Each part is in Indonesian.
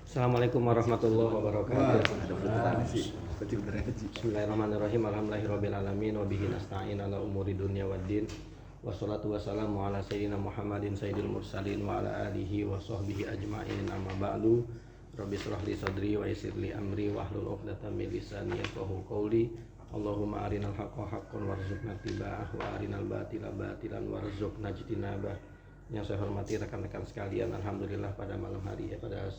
Assalamualaikum warahmatullahi wabarakatuh. Betul. Bismillahirrahmanirrahim. Alhamdulillahirabbil alamin wa bihi nasta'in ala umuri dunya waddin. Wassalatu wassalamu ala sayyidina Muhammadin sayyidil mursalin wa ala alihi wa sahbihi ajma'in. Amma ba'du. Rabbi shrah li sadri wa yassir li amri wahlul 'uqdatam min lisani yafqahu qawli. Allahumma arinal haqqa haqqan warzuqna ittiba'ah wa arinal batila batilan warzuqna ijtinabah. Yang saya hormati rekan-rekan sekalian, alhamdulillah pada malam hari pada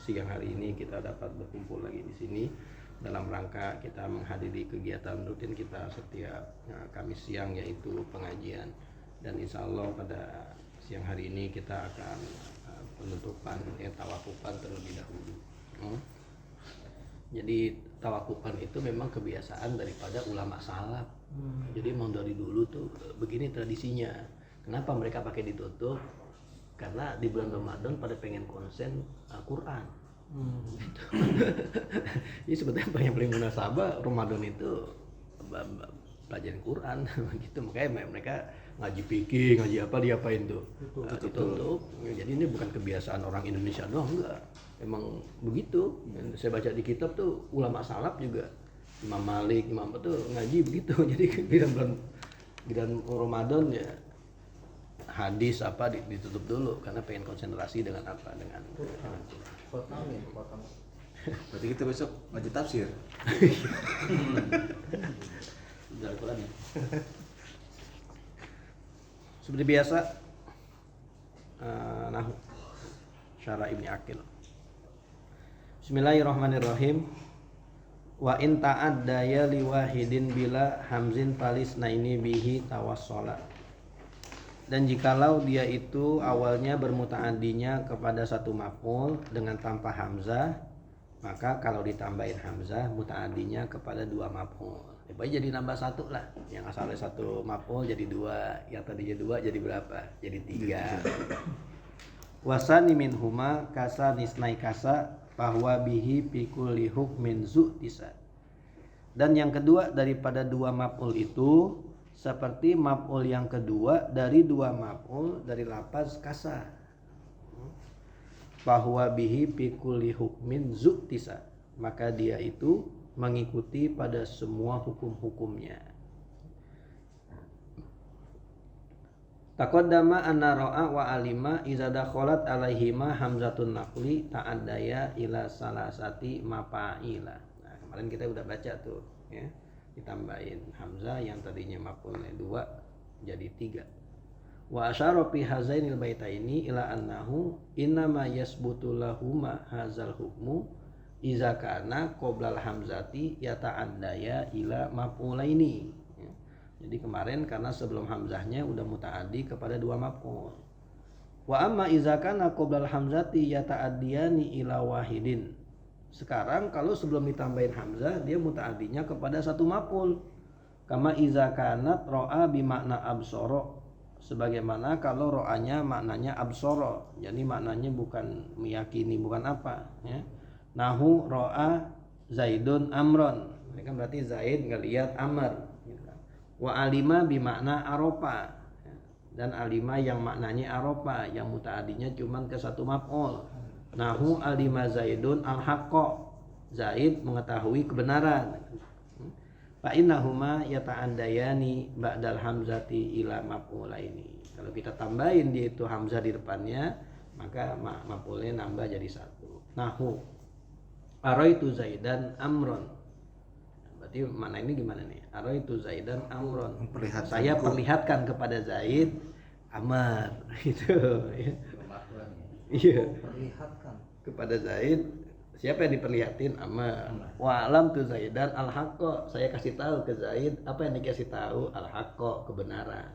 siang hari ini kita dapat berkumpul lagi di sini dalam rangka kita menghadiri kegiatan rutin kita setiap Kamis siang, yaitu pengajian. Dan insya Allah pada siang hari ini kita akan penutupan tawakupan terlebih dahulu. Jadi tawakupan itu memang kebiasaan daripada ulama salaf. Jadi memang dari dulu tuh begini tradisinya. Kenapa mereka pakai ditutup? Karena di bulan Ramadan pada pengen konsen Al-Quran. Gitu. Jadi sebetulnya yang paling munasabah Ramadan itu pelajaran Quran gitu. Makanya mereka ngaji fikih, ngaji apa diapain tuh? Ditutup. Jadi ini bukan kebiasaan orang Indonesia doang, enggak. Emang begitu. Saya baca di kitab tuh ulama salaf juga, Imam Malik, Imam itu ngaji begitu. Jadi bulan Ramadan ya hadis apa ditutup dulu karena pengen konsentrasi dengan apa dengan Potong. Berarti kita besok ngaji tafsir. Dari Quran. Seperti biasa nahwu syara Ibnu Aqil. Bismillahirrahmanirrahim. Wa in ta'addaya liwahidin bila hamzin palisna ini bihi tawassola. Dan jikalau dia itu awalnya bermutaaddinya kepada satu maf'ul dengan tanpa hamzah, maka kalau ditambahin hamzah mutaaddinya kepada dua maf'ul. Jadi nambah satu lah. Yang asalnya satu maf'ul jadi dua, yang tadinya dua jadi berapa? Jadi tiga. Wasani minhuma kasa nisnai kasa bahwa bihi pikuli hukmin zu'tisa. Dan yang kedua daripada dua maf'ul itu seperti maf'ul yang kedua dari dua maf'ul dari lafaz kasa. Bahwa bihi pikuli hukmin zu'tisa, maka dia itu mengikuti pada semua hukum-hukumnya. Taqaddama anna ra'a wa alima idza dakhalat alaihima hamzatun naqli ta'addaya ila salasati mafa'ila. Nah, kemarin kita udah baca tuh ya. Ditambahin hamzah yang tadinya maf'ulnya 2 jadi 3. Wa asyara fi hazainil baitaini ila annahu innama yasbutu lahuma hadzal hukmu iza kana qoblal hamzati yata'addaya ila maf'ulaini. Ya. Jadi kemarin karena sebelum hamzahnya udah mutaaddi kepada dua maf'ul. Wa amma iza kana qoblal hamzati yata'addiyani ila wahidin. Sekarang kalau sebelum ditambahin hamzah dia mutaaddinya kepada satu maf'ul. Kama iza kanat ro'a bimakna absoro, sebagaimana kalau ro'anya maknanya absoro, jadi maknanya bukan meyakini, bukan apa ya. Nahu ro'a Zaidun amron, ini kan berarti Zaid ngelihat Amr gitu. Wa alima bimakna aropa, dan alima yang maknanya aropa yang mutaaddinya cuman ke satu maf'ul. Nahu alima Zaidun al-haqqa, Zaid mengetahui kebenaran. Fa innahuma yata'addayani ba'dal hamzati ila maf'ulaini. Kalau kita tambahin dia itu hamzah di depannya, maka maf'ulnya nambah jadi satu. Nahu araitu Zaidan amron. Berarti mana ini gimana nih? Araitu Zaidan amron. Saya perlihatkan kepada Zaid Amr gitu ya. Iya. Perlihatkan kepada Zaid, siapa yang diperlihatin? Amr. Wa alam tu Zaidan al-haqqa, saya kasih tahu ke Zaid apa yang dikasih tahu? Al-haqqa, kebenaran.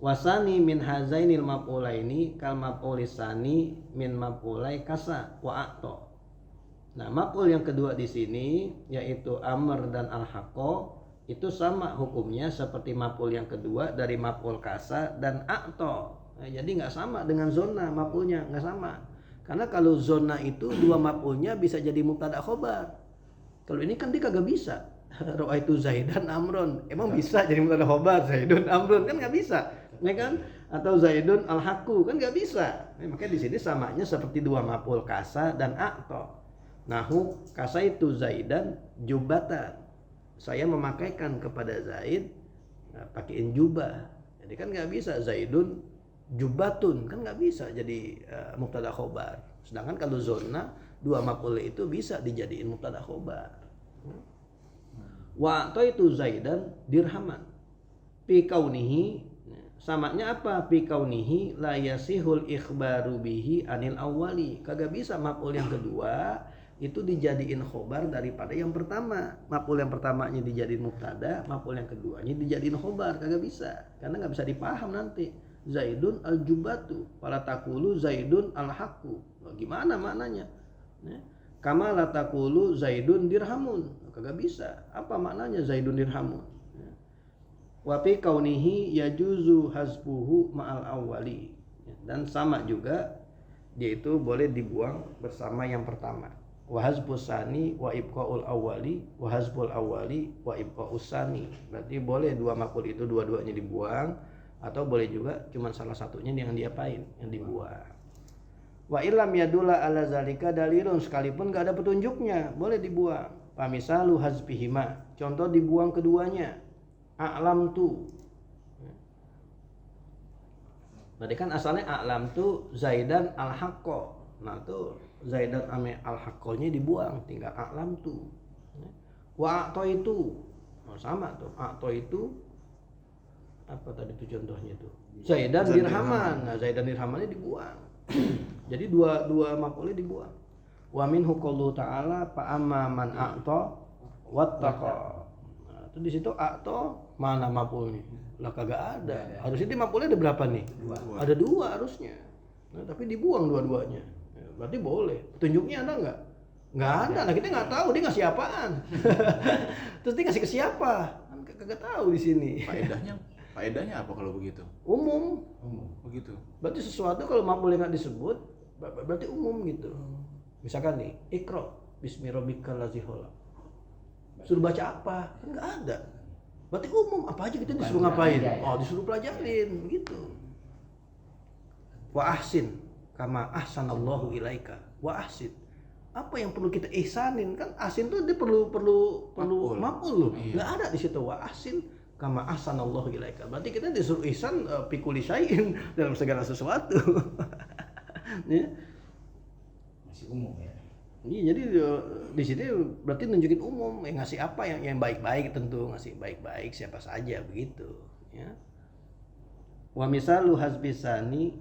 Wasani min hazainil maf'ulaini kal maf'ulisani min maf'ulai kasa wa a'ta. Nah, maf'ul yang kedua di sini yaitu Amr dan al-haqqa itu sama hukumnya seperti maf'ul yang kedua dari maf'ul kasa dan a'ta. Nah, jadi nggak sama dengan zona maf'ulnya, nggak sama. Karena kalau zona itu dua maf'ulnya bisa jadi mubtada khobar. Kalau ini kan dia kagak bisa. Ra'aitu Zaidan amron. Emang bisa jadi mubtada khobar Zaidun amron? Kan nggak bisa. Ya kan? atau Zaidun al-haqqu, kan nggak bisa. Makanya di sini samanya seperti dua maf'ul kasa dan a'ta. Nahu kasa itu Zaidan jubatan. Saya memakaikan kepada Zaid pakaiin jubah. Jadi kan nggak bisa Zaidun jubatun, kan nggak bisa jadi mubtada khobar. Sedangkan kalau zona dua maf'ul itu bisa dijadiin mubtada khobar. Wa itu Zaidan dirhaman. Fi kaunihi, samanya apa? Fi kaunihi la yasihul ikhbaru bihi anil awwali. Kagak bisa maf'ul yang kedua itu dijadiin khobar daripada yang pertama. Maf'ul yang pertamanya dijadiin mubtada, maf'ul yang keduanya dijadiin khobar, kagak bisa. Karena nggak bisa dipaham nanti. Zaidun al-jubatu, wala taqulu Zaidun al-haqqu. Gimana maknanya? Kama la taqulu Zaidun dirhamun. Kagak bisa. Apa maknanya Zaidun dirhamun? Wa fi kaunihi yajuzu hasbuhu ma'al awwali. Dan sama juga dia itu boleh dibuang bersama yang pertama. Wa hasbus sani wa ibqaul awwali wa hasbul awwali wa ibqaus sani. Berarti boleh dua maf'ul itu dua-duanya dibuang, atau boleh juga cuma salah satunya yang diapain, yang dibuang. Wa illam yadulla ala zalika dalilun, sekalipun enggak ada petunjuknya boleh dibuang. Fa misalu hasbihima, contoh dibuang keduanya. A'lam tu. Berarti kan asalnya a'lam tu Zaidan al-haqqo. Nah tuh Zaidan ame al-haqqonya dibuang, tinggal a'lam tu. Wa a'to itu. Oh, sama tuh. A'to itu apa tadi tuh contohnya tuh? Zaidan dirhaman. Nah, Zaidan dirhamannya dibuang. Jadi dua maf'ulnya dibuang. Wa minhu qoulu ta'ala fa amma man a'ta wattaqa. Di situ a'ta mana maf'ulnya? Lah kagak ada. Harusnya di maf'ulnya ada berapa nih? Ada dua harusnya. Nah, tapi dibuang dua-duanya. Berarti boleh. Petunjuknya ada nggak? Nggak ada. Nah kita nggak tahu dia ngasih apaan. Terus dia ngasih ke siapa? Kan kagak tahu di sini. Faedahnya apa kalau begitu? Umum. Begitu. Berarti sesuatu kalau maf'ul nggak disebut berarti umum gitu. Misalkan nih, Iqra bismi rabbikal ladzi khalaq. Suruh baca apa? Kan nggak ada. Berarti umum, apa aja kita disuruh ngapain? Oh, disuruh pelajarin, begitu. Wa ahsin kama ahsanallahu ilaika. Wa ahsin. Apa yang perlu kita ihsanin? Kan ahsin tuh dia perlu maf'ul loh. Enggak ada di situ wa ahsin kama ahsanallahu ilaika. Berarti kita disuruh ihsan pikuli syai'in dalam segala sesuatu. Ya. Masih umum ya. Iya, jadi di sini berarti nunjukin umum, ngasih apa yang baik-baik, tentu ngasih baik-baik siapa saja begitu, ya. Wa misalu hasbisani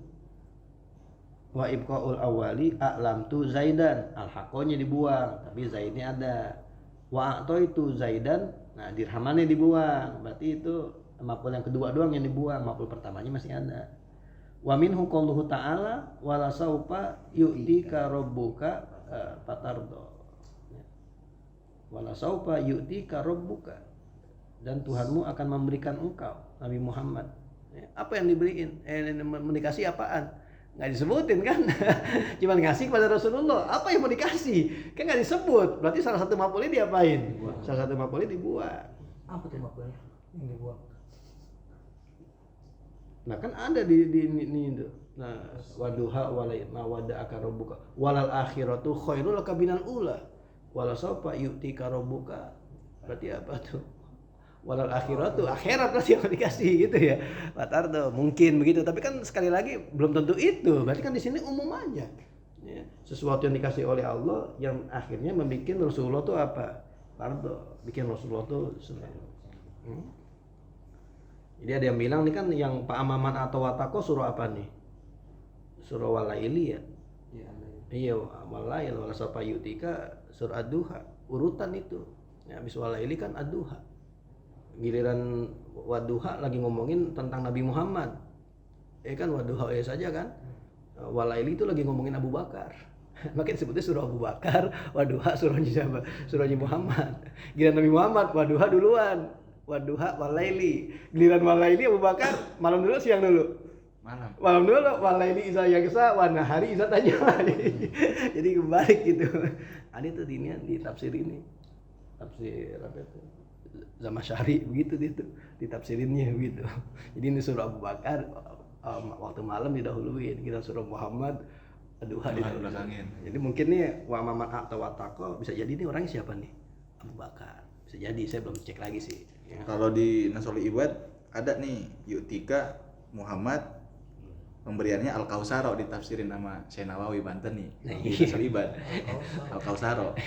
wa ibqaul awwali a'lam tu Zaidan, al-haqqonya dibuang, tapi Zaidnya ada. Wa a'to itu Zaidan, nah dirhamannya dibuang, berarti itu maf'ul yang kedua doang yang dibuang, maf'ul pertamanya masih ada. Wa minhu qauluhu ta'ala wala saufa yu'tika rabbuka fatardo. Wala saufa yu'tika rabbuka, dan Tuhanmu akan memberikan engkau Nabi Muhammad. Apa yang diberiin? Dikasih apaan? Nggak disebutin kan? Cuman ngasih kepada Rasulullah. Apa yang mau dikasih? Kan nggak disebut. Berarti salah satu maf'ulnya diapain? Salah satu maf'ulnya dibuang. Apa tuh maf'ulnya yang dibuang? Nah kan ada di itu. Nah, waduha walaina wada'aka rabbuka walal akhiratu khairul laka minal ula wala sawfa yu'tika rabbuka. Berarti apa tuh? Walal akhiratu, akhirat berarti yang dikasih gitu ya. Batar tuh mungkin begitu, tapi kan sekali lagi belum tentu itu. Berarti kan di sini umum aja. Ya, sesuatu yang dikasih oleh Allah yang akhirnya membuat Rasulullah tuh apa? Fardo, bikin Rasulullah tuh senang. Jadi ada yang bilang nih kan yang Pak Amaman atau Watako surah apa nih? Surah Walaili ya? Iya, Walail, wala sapa yutika surah Ad-Duha. Urutan itu. Ya, habis Walaili kan Ad-Duha. Giliran Wadduha lagi ngomongin tentang Nabi Muhammad. Kan Wadduha ya saja kan? Walaili itu lagi ngomongin Abu Bakar. Makanya disebutnya surah Abu Bakar, Wadduha surahnya siapa? Surahnya Muhammad. Giliran Nabi Muhammad, Wadduha duluan. Wadduha Walaili. Giliran Walaili Abu Bakar, malam dulu siang dulu. Malam dulu Walaili iza yaksa wa nahari iza tajalla. Jadi kebalik gitu. Ada tuh di tafsir ini. Tafsir apa itu? Zamasyari begitu dia tuh ditafsirinnya begitu. Jadi ini surah Abu Bakar, waktu malam didahuluin, kita suruh Muhammad duha belakangin. Jadi mungkin nih wa maman atau wataqo bisa jadi nih orangnya siapa nih? Abu Bakar. Bisa jadi, saya belum cek lagi sih. Ya. Kalau di Nasul Ibad ada nih yu'tika Muhammad pemberiannya Al-Kausaro ditafsirin sama Syekh Nawawi Banten nih. Nah, Di iya. Nasul Ibad. Al-Kausaro.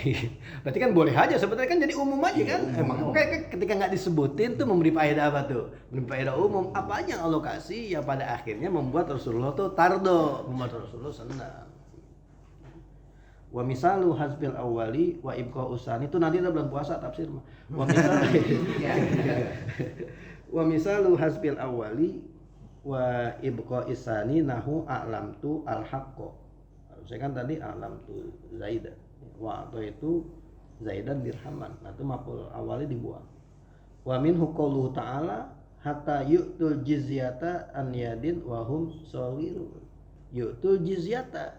Berarti kan boleh aja sebenarnya kan jadi umum aja Iya, kan. umum. Emang kayak ketika nggak disebutin tuh memberi faedah apa tuh? Memberi faedah umum. Apa aja yang Allah kasih yang pada akhirnya membuat Rasulullah tuh tardo, membuat Rasulullah senang. Wa misalu hasbil awwali wa ibqa usani itu nanti ada bulan puasa tafsir mah. Wa misalu wa misalu hasbil awwali wa ibqa isani nahu a'lamtu al-haqqo. Saya kan tadi a'lamtu Zaidan. Wa itu Zaidan dirhaman. Nah itu maf'ul awalnya dibuang. Wa minhu qauluhu ta'ala hatta yu'tul jizyata an yadin wa hum shaghirun. Yu'tul jizyata.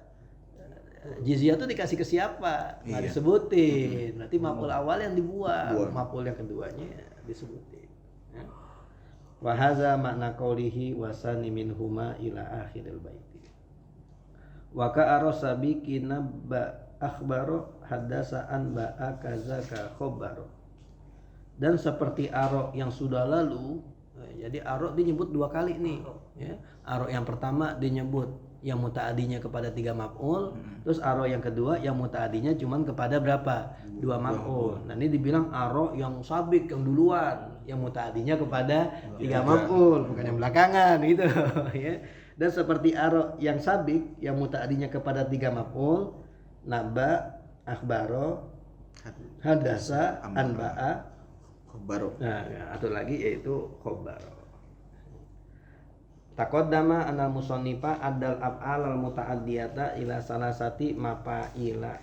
Jizyah itu dikasih ke siapa? Nggak Iya. disebutin. Berarti maf'ul awal yang dibuang. Buang. Maf'ul yang keduanya disebutin. Ya. Wa hadza makna qaulihi wa sani minhuma ila akhiril baiti. Wa ka'ara sabiqina ba akhbaro haddasaan ba'a kazaka khobaro. Dan seperti arok yang sudah lalu, jadi arok dinyebut dua kali nih. Ya. Arok yang pertama dinyebut yang mutaadinya kepada 3 maf'ul, terus arok yang kedua yang mutaadinya cuman kepada berapa? 2 maf'ul. Nah ini dibilang arok yang sabik yang duluan, yang mutaadinya kepada 3 maf'ul, bukan yang belakangan gitu ya. Dan seperti arok yang sabik yang mutaadinya kepada 3 maf'ul, naba, akhbaro, hadasa, anba'a, Khobaro. nah atau lagi yaitu khobaro. Taqaddama anal musannifa adal af'al al muta'addiyata ila salasati mafa'ila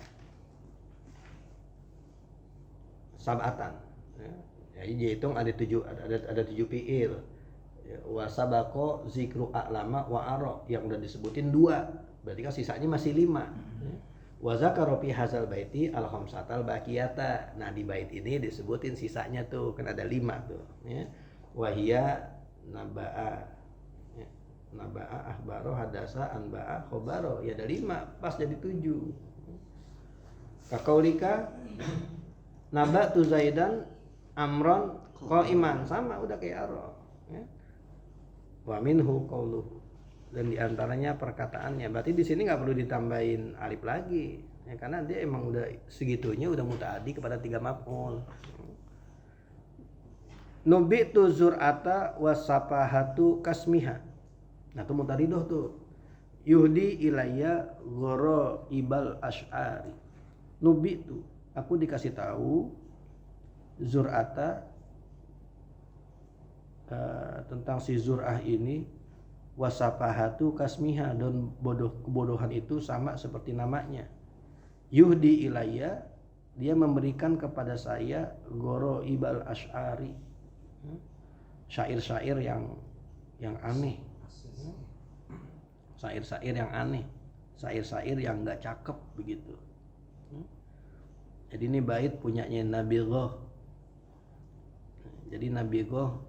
sab'atan. Ya, jadi dihitung ada 7 fi'il. Ya, wa sabaqo zikru a'lama wa ara yang udah disebutin 2. Berarti kan sisanya masih 5. Ya. Wa zakara fi hadzal baiti al khamsatal baqiyata. Nah, di bait ini disebutin sisanya tuh kan ada 5 tuh, ya. Wa hiya naba'a naba'a akhbaro hadasa anba'a khobaro, ya ada 5 pas jadi 7. Kakaulika naba tu Zaidan amron qaiman, sama udah kayak aro ya. Wa minhu qauluhu, dan diantaranya perkataannya. Berarti di sini nggak perlu ditambahin alif lagi ya, karena dia emang udah segitunya udah mutaaddi kepada 3 maf'ul. Nubitu zur'ata wasapahatu kasmiha. Nah itu mutaridoh tuh. Yuhdi ilayya ghoro ibal ash'ari. Nubi tuh, aku dikasih tahu Zur'ata tentang si Zur'ah ini, wasapahatu kasmiha, dan kebodohan itu sama seperti namanya. Yuhdi ilayya, dia memberikan kepada saya ghoro ibal ash'ari, syair-syair yang aneh. Syair-syair yang aneh, syair-syair yang nggak cakep begitu. Jadi ini bait punyanya Nabi Goh. Jadi Nabi Goh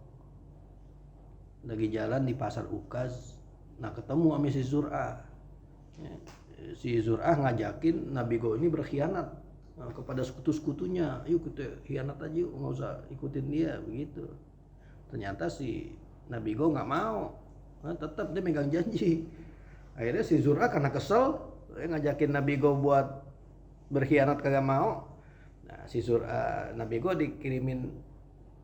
lagi jalan di pasar Ukaz, nah ketemu sama si Zur'ah. Si Zur'ah ngajakin Nabi Goh ini berkhianat kepada sekutu-sekutunya. Yuk kita khianat aja yuk, nggak usah ikutin dia begitu. Ternyata si Nabi Goh nggak mau. Nah, tetap dia megang janji. Akhirnya si Zur'ah karena kesel ngajakin Nabi Goh buat berkhianat kagak mau. Nah si Zur'ah, Nabi Goh dikirimin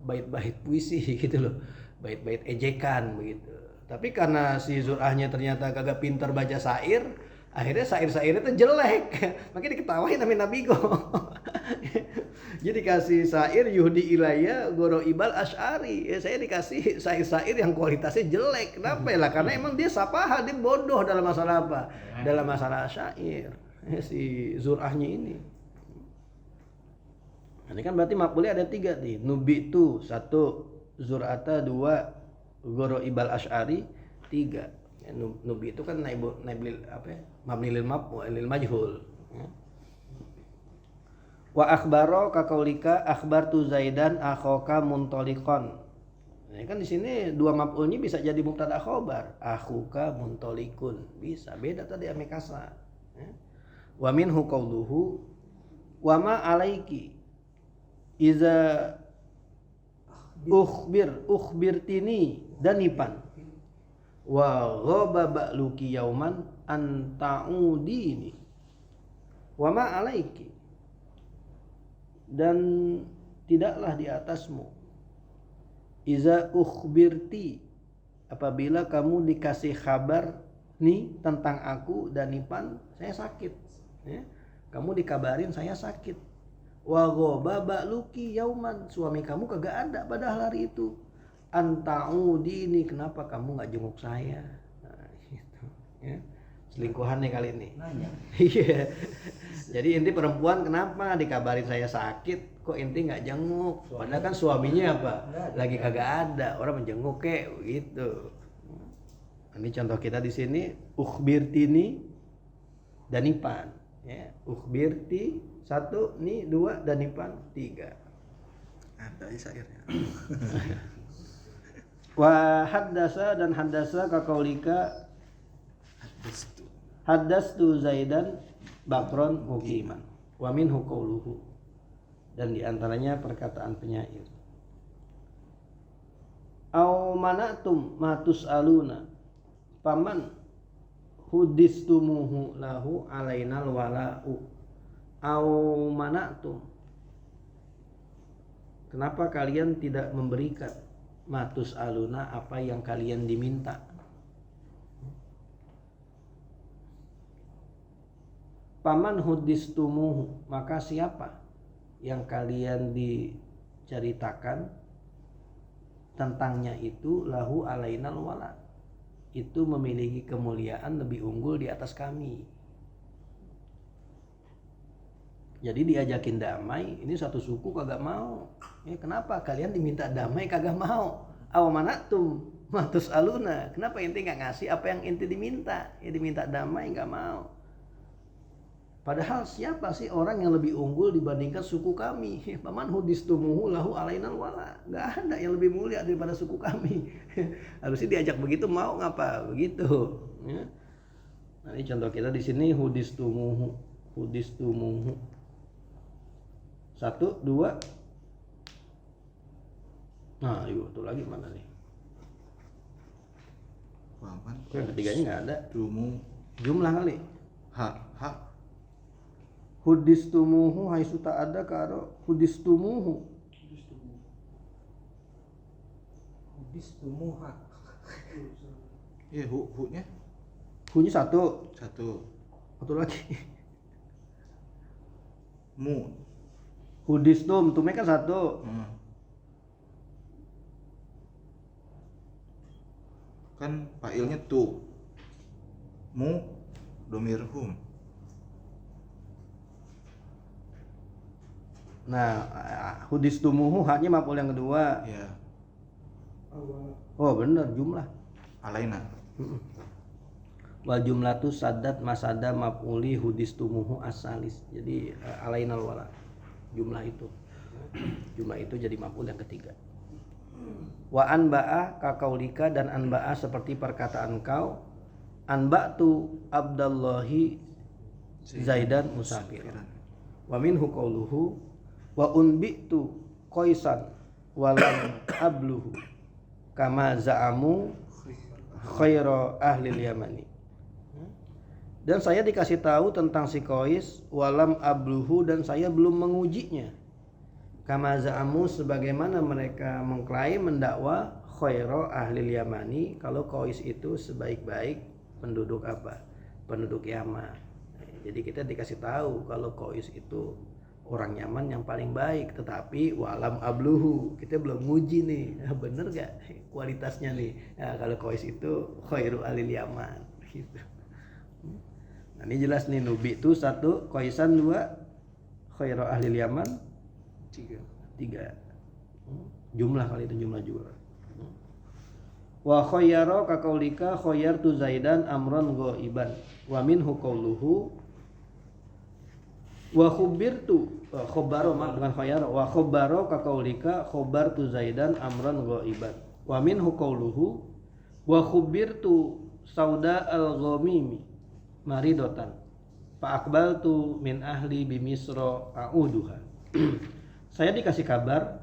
bait-bait puisi gitu loh, bait-bait ejekan begitu. Tapi karena si Zur'ahnya ternyata kagak pintar baca syair, akhirnya syair-syairnya itu jelek. Makanya diketawain sama Nabi Goh. Jadi dikasih syair Yuhdi ilayya goro ibal ash'ari, ya, saya dikasih syair-syair yang kualitasnya jelek. Kenapa ya lah? Karena emang dia sapaha, dia bodoh dalam masalah apa? Dalam masalah syair, ya, si Zur'ahnya ini. Ini kan berarti maf'ulnya ada 3 nih. Nubi itu 1, Zur'ata 2, goro ibal ash'ari 3. Ya, nubi itu kan naibul apa ya? Mabni lil maf'ul lil majhul. Ya. Wa akhbaro kakaulika akhbartu Zaidan akhoka muntoliqon. Nah, kan di sini dua maf'ulnya bisa jadi mubtada khobar. Akhuka muntolikun. Bisa. Beda tadi amikasa. Ya. Wa minhu qauluhu wa ma alaiki iza ukhbirtini danipan wa ghaba ba'luki yauman an ta'udini wa ma alaiki, dan tidaklah di atasmu iza ukhbirti, apabila kamu dikasih kabar nih tentang aku danipan, saya sakit ya. Kamu dikabarin saya sakit. Wa ghaba ba'luki yauman, suami kamu kagak ada pada hari itu. Anta'udini, kenapa kamu nggak jenguk saya? Nah, gitu ya. Selingkuhan nih kali ini. Nanya. Iya. Jadi inti perempuan kenapa dikabarin saya sakit kok inti nggak jenguk? Padahal kan suaminya apa? Lagi kagak ada, orang menjenguk kek gitu. Ini contoh kita di sini ukhbirtini danipan ya. Ukhbirti 1, nih 2, danipan 3. Ada syairnya. Wa haddasa, dan haddasa kakaulika haddastu Zaidan bakron muqiman wa minhu qauluhu, dan diantaranya perkataan penyair au manatum matus aluna paman hudistumuhu lahu alainal wala'u. Au manatum, kenapa kalian tidak memberikan matus aluna, apa yang kalian diminta. Paman hudistumuhu, maka siapa yang kalian diceritakan tentangnya itu lahu alainal wala, itu memiliki kemuliaan lebih unggul di atas kami. Jadi diajakin damai, ini satu suku kagak mau. Ya, kenapa kalian diminta damai kagak mau? Awamanatum matus aluna, kenapa inti nggak ngasih apa yang inti diminta? Ya diminta damai nggak mau. Padahal siapa sih orang yang lebih unggul dibandingkan suku kami? Paman hudistumuhu lahu alainal wala. Gak ada yang lebih mulia daripada suku kami. Harusnya diajak begitu, mau ngapa? Begitu. Ya. Nah, ini contoh kita di sini hudistumuhu. 1, 2. Nah, yuk tuh lagi mana nih? Paman. Kok yang ketiganya nggak ada? Dumu. Jumlah kali. Ha. Hudistumuhu haitsu ta'adda karo hudistumuhu. Hudistumuha. Iya, hu-nya Hu-nya 1. 1. Satu lagi. Mu. Hudistum, tumnya kan 1. Kan fa'ilnya tu. Mu domirhum. Nah, hudistumuhu haknya maf'ul yang kedua. Ya. Oh, bener jumlah. Alaina. Wal jumlatu saddat masada maf'uli hudistumuhu asalis. Jadi alainal wala. Jumlah itu. Jumlah itu jadi maf'ul yang ketiga. Wa anba'a kakaulika, dan anba'a seperti perkataan kau. Anba'tu Abdallahi Zaidan musafiran. Wa minhu qauluhu wa unbitu Qaisan walam abluhu kama za'amu khaira ahlil yamani. Dan saya dikasih tahu tentang si Qais walam abluhu, dan saya belum mengujinya. Kama za'amu, sebagaimana mereka mengklaim mendakwa khaira ahlil yamani, kalau Qais itu sebaik-baik penduduk apa? Penduduk Yaman. Jadi kita dikasih tahu kalau Qais itu orang Yaman yang paling baik, tetapi walam abluhu, kita belum nguji nih, bener gak kualitasnya nih. Nah, kalau Qais itu khairu alil Yaman gitu. Nah, ini jelas nih, nubi itu 1, Qaisan 2, khairu alil Yaman 3. Jumlah kali itu jumlah juga. Wa khayyara kakaulika khayyartu Zaidan amran ghaiban wa minhu qauluhu wa khubirtu khobaro dengan khayar wa khobaro kakaulika khobartu Zaidan amran ghaiban Wa minhu qauluhu wa khubirtu sauda al-ghamimi maridatan fa aqbaltu min ahli bi Misra a'uduha. Saya dikasih kabar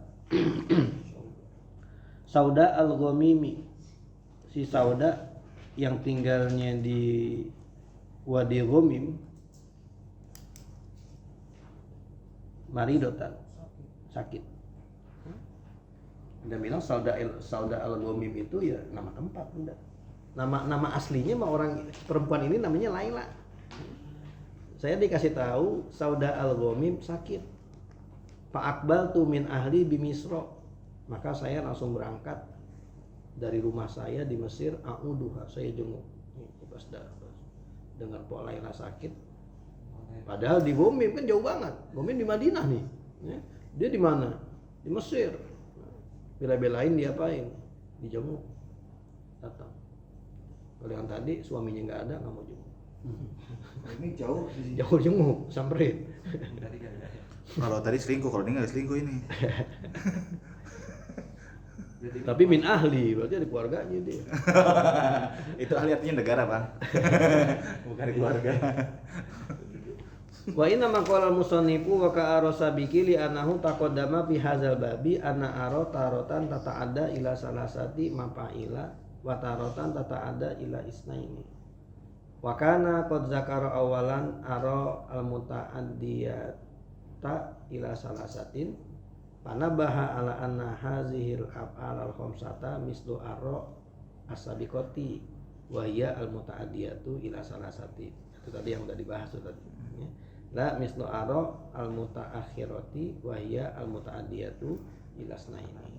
Sauda al-Ghamimi, si Sauda yang tinggalnya di Wadi Ghamim, maridotan, sakit. Dia bilang Sauda al-Ghamim itu ya nama tempat, enggak. Nama aslinya mah orang perempuan ini namanya Laila. Saya dikasih tahu Sauda al-Ghamim sakit. Fa'aqbaltu min ahli bi Misra. Maka saya langsung berangkat dari rumah saya di Mesir, a'uduha, saya jenguk. Pas dengan Pak Laila sakit. Padahal di Ghamim kan jauh banget. Ghamim di Madinah nih. Ya. Dia di mana? Di Mesir. Bela-belain diapain? Dijenguk. Datang. Kalau yang tadi suaminya nggak ada, nggak mau jenguk. Ini jauh sih. Jauh jenguk, samperin. Kalau tadi selingkuh, kalau ini nggak selingkuh ini. Tapi min ahli, berarti ada keluarganya dia. Itu ahli artinya negara, Bang. Bukan keluarga. Wa inna maqala musannifu wa ka'arasa biki li annahu taqaddama fi hadzal babi anna aro tarotan tata'adda ila salasati mafa'ila wa tarotan tata'adda ila isnaini. Wa kana qad zakara awalan aro al-muta'addiyat ta ila salasatin panabaha ala anna hazihil af'al al-khamsata mislu arro as-sabiqati wa hiya al-muta'addiyatu ila salasatin. Itu tadi yang udah dibahas tadi. Ya. La mislu arro al-muta'akhirati wa hiya al-muta'addiyatu ila snaini.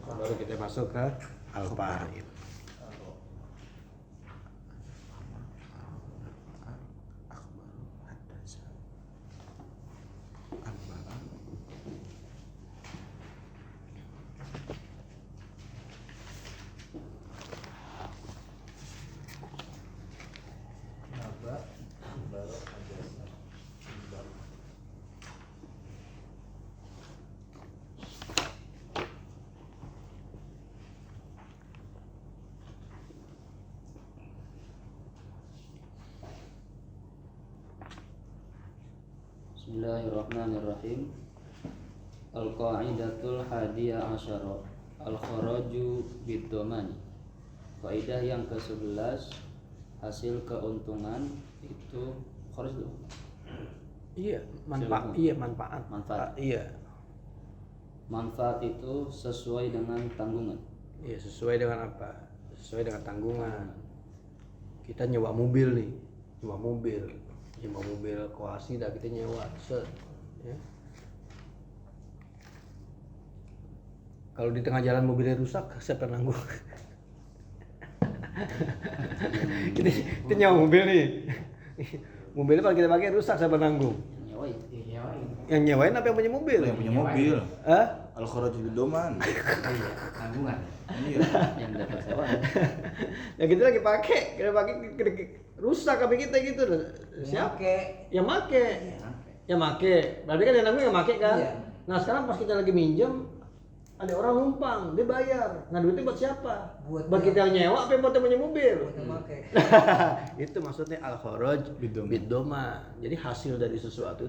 Baru kita masuk ke al-fa'il. Bismillahirrahmanirrahim. Al-qa'idatul hadiyah asyara al-kharaju bid-dhamani. Kaidah yang ke-11, hasil keuntungan itu kharaj dulu. Iya, manfaat. Manfaat. Iya. Manfaat itu sesuai dengan tanggungan. Iya, sesuai dengan apa? Sesuai dengan tanggungan. Kita nyewa mobil nih, nyewa mobil koasi dah kita nyewa, set, ya. Kalau di tengah jalan mobilnya rusak, siapa yang nanggung? kita nyewa mobil nih, mobilnya kalau kita pakai rusak, siapa yang nanggung? Nyewain. Yang nyewain apa yang punya mobil? Yang punya mobil. Hah? Al-kharaju bid-dhaman. Tanggungan. Iya. Yang dapat sewa. Ya kita lagi pakai, rusak HP kita gitu loh. Siapa? Yang make. Yang make. Berarti kan yang nanggung yang make kan? Iya. Nah sekarang pas kita lagi minjem, ada orang numpang, dia bayar. Nah duitnya buat siapa? Buat kita yang nyewa apa buat yang punya mobil? Itu maksudnya al-kharaj bid-dhaman. Jadi hasil dari sesuatu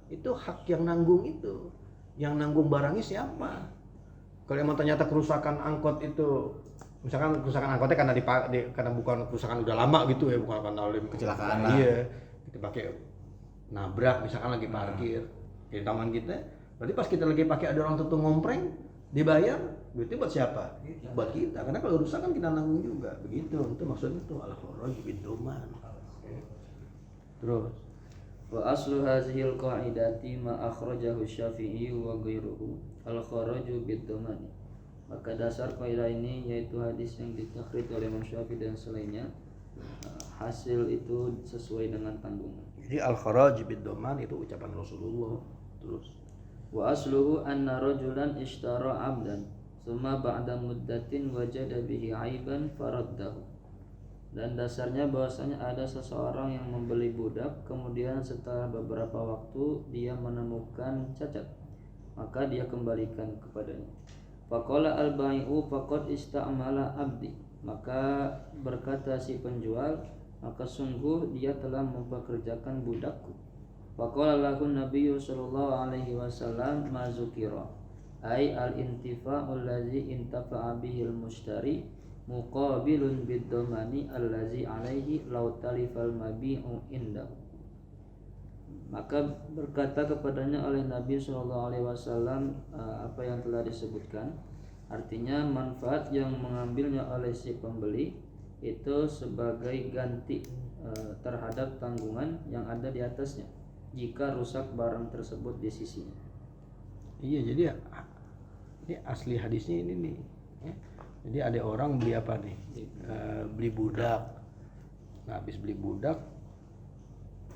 itu hak yang nanggung itu. Yang nanggung barangnya siapa? Kalau emang ternyata kerusakan angkot itu, misalkan kerusakan angkotnya karena bukan kerusakan udah lama gitu ya, bukan karena Kecelakaan lah. Iya, kita pakai nabrak misalkan lagi parkir di taman kita, berarti pas kita lagi pakai ada orang tertentu ngompreng, dibayar, duitnya buat siapa? Buat kita, karena kalau rusak kan kita nanggung juga, begitu. Itu maksudnya itu al-kharaj bid-dhaman. Terus Wa aslu hazihil qa'idati ma akhrajahu Syafi'i wa ghairuhu al-kharaju bid-dhamani. Maka dasar kaidah ini yaitu hadis yang ditakhrij oleh Imam Syafi'i dan selainnya, hasil itu sesuai dengan tanggungan. jadi al-kharaj bid-dhaman itu ucapan Rasulullah. Terus Wa asluhu anna rajulan ishtara 'abdan thumma ba'da muddatin wajada bihi 'aiban faraddahu. Dan dasarnya bahwasanya ada seseorang yang membeli budak, kemudian setelah beberapa waktu dia menemukan cacat, maka dia kembalikan kepadanya. Faqala al-bai'u faqad ista'mala abdi, maka berkata si penjual, maka sungguh dia telah mempekerjakan budakku. Faqala lahu Nabiyyu sallallahu alaihi wasallam ma zukira, ai al-intifa'u allazi intafa'a bihil mushtari muqabilun bid-dhamani allazi alaihi law talifal mabi'u indahu. Maka berkata kepadanya oleh Nabi SAW apa yang telah disebutkan, artinya manfaat yang mengambilnya oleh si pembeli itu sebagai ganti terhadap tanggungan yang ada di atasnya jika rusak barang tersebut di sisinya. Iya, jadi ini asli hadisnya ini nih. Ya. Jadi ada orang beli apa nih? Beli budak. Nah, habis beli budak,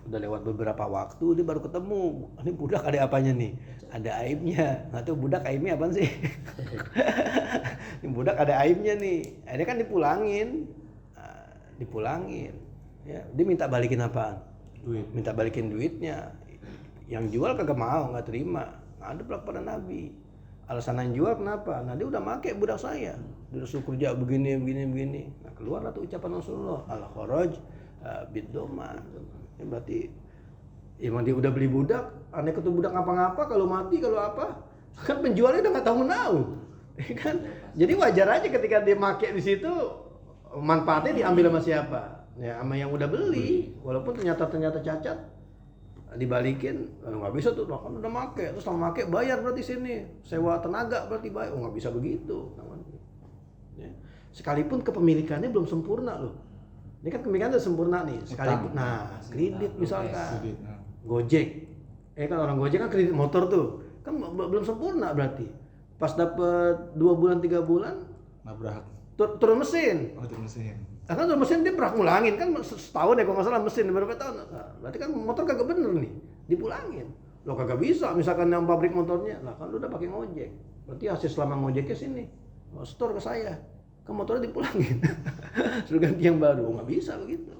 udah lewat beberapa waktu dia baru ketemu. Ini budak ada apanya nih? Ada aibnya. Nah tuh budak aibnya apa sih? Ini budak ada aibnya nih. Akhirnya kan dipulangin. Ya, dia minta balikin apaan? Duit. Minta balikin duitnya. Yang jual kagak mau, nggak terima. Ada pada Nabi. Alasan yang jual kenapa? Nah dia udah make budak saya. Dia suruh kerja begini. Nah keluarlah tuh ucapan Rasulullah, al-kharaj bid-dhaman. Ya, berarti emang dia udah beli budak, aneh ketemu budak ngapa-ngapa, kalau mati kalau apa, kan penjualnya udah nggak tahu kan? Jadi wajar aja ketika dia make di situ, manfaatnya diambil sama siapa? Ya sama yang udah beli, walaupun ternyata cacat, dibalikin, nggak bisa tuh, kan udah make, terus setelah make bayar berarti sini, sewa tenaga berarti bayar, nggak bisa begitu. Ya. Sekalipun kepemilikannya belum sempurna loh. Ini kan kepemilikan udah sempurna nih, sekalipun, nah kredit misalkan, Gojek, kan orang Gojek kan kredit motor tuh, kan belum sempurna berarti. Pas dapet 2 bulan 3 bulan, nabrak. Turun mesin. Oh, turun mesin. Nah, kan turun mesin dia pernah ngulangin kan setahun ya kalau nggak salah mesin berapa tahun. Nah, berarti kan motor kagak bener nih, dipulangin. Lo kagak bisa, misalkan yang pabrik motornya, lah kan lu udah pakai ngojek, berarti hasil selama ngojeknya sini, store ke saya. Kan motornya dipulangin, suruh ganti yang baru, nggak bisa begitu.